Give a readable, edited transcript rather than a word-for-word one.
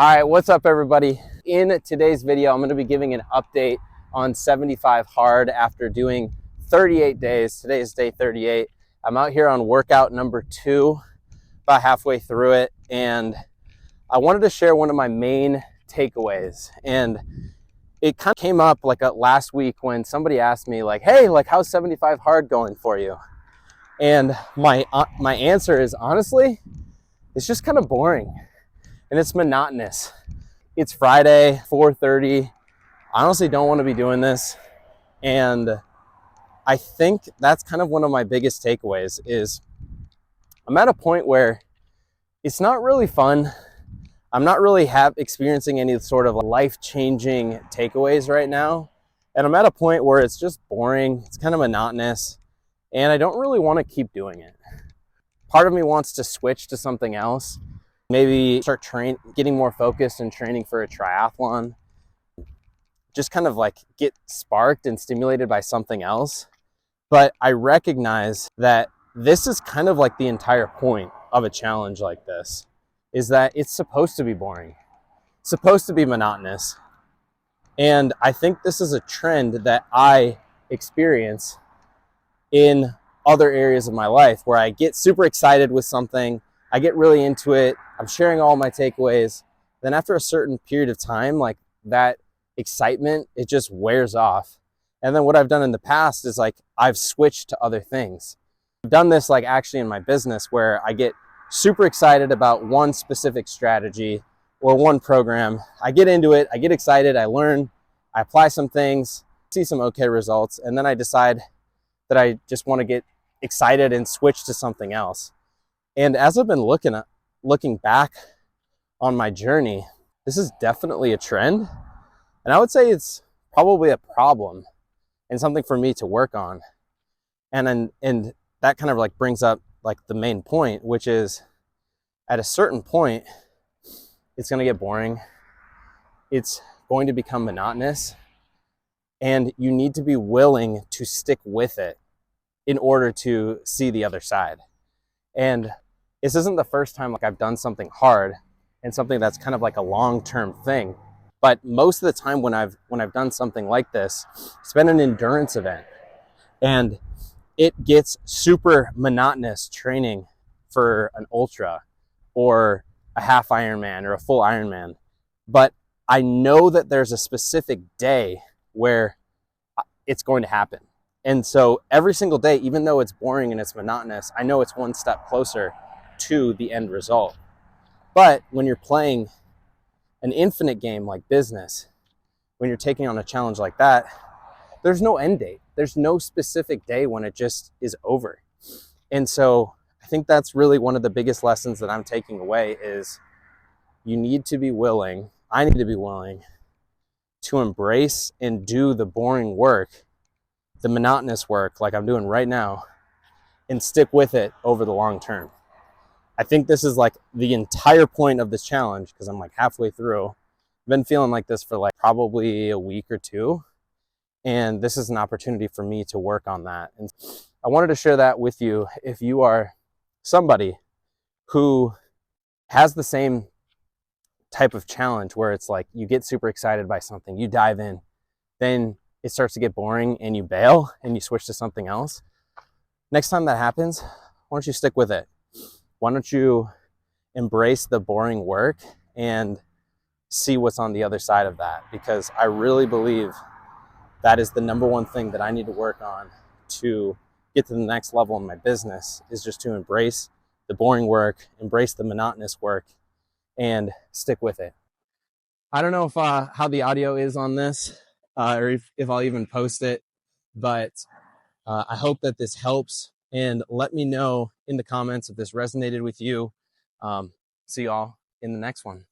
All right, what's up everybody? In today's video, I'm gonna be giving an update on 75 hard after doing 38 days. Today is day 38. I'm out here on workout number 2, about halfway through it, and I wanted to share one of my main takeaways. And it kind of came up like last week when somebody asked me like, hey, like how's 75 hard going for you? And my answer is honestly, it's just kind of boring. And it's monotonous. It's Friday, 4:30. I honestly don't want to be doing this. And I think that's kind of one of my biggest takeaways is I'm at a point where it's not really fun. I'm not really experiencing any sort of life-changing takeaways right now. And I'm at a point where it's just boring. It's kind of monotonous. And I don't really want to keep doing it. Part of me wants to switch to something else. Maybe start getting more focused and training for a triathlon. Just kind of like get sparked and stimulated by something else. But I recognize that this is kind of like the entire point of a challenge like this, is that it's supposed to be boring. It's supposed to be monotonous. And I think this is a trend that I experience in other areas of my life where I get super excited with something, I get really into it, I'm sharing all my takeaways. Then after a certain period of time, like that excitement, it just wears off. And then what I've done in the past is like I've switched to other things. I've done this like actually in my business where I get super excited about one specific strategy or one program. I get into it, I get excited, I learn, I apply some things, see some okay results, and then I decide that I just want to get excited and switch to something else. And as I've been looking back on my journey, this is definitely a trend. And I would say it's probably a problem and something for me to work on. And that kind of like brings up like the main point, which is at a certain point, it's going to get boring. It's going to become monotonous. And you need to be willing to stick with it in order to see the other side. And this isn't the first time like I've done something hard and something that's kind of like a long-term thing. But most of the time when I've done something like this, it's been an endurance event. And it gets super monotonous training for an ultra or a half Ironman or a full Ironman. But I know that there's a specific day where it's going to happen. And so every single day, even though it's boring and it's monotonous, I know it's one step closer to the end result. But when you're playing an infinite game like business, when you're taking on a challenge like that, there's no end date. There's no specific day when it just is over. And so I think that's really one of the biggest lessons that I'm taking away is you need to be willing, I need to be willing to embrace and do the boring work, the monotonous work like I'm doing right now, and stick with it over the long term. I think this is like the entire point of this challenge because I'm like halfway through. I've been feeling like this for like probably a week or two. And this is an opportunity for me to work on that. And I wanted to share that with you. If you are somebody who has the same type of challenge where it's like you get super excited by something, you dive in, then it starts to get boring and you bail and you switch to something else. Next time that happens, why don't you stick with it? Why don't you embrace the boring work and see what's on the other side of that? Because I really believe that is the number one thing that I need to work on to get to the next level in my business, is just to embrace the boring work, embrace the monotonous work, and stick with it. I don't know if how the audio is on this or if I'll even post it, but I hope that this helps, and let me know in the comments if this resonated with you. See y'all in the next one.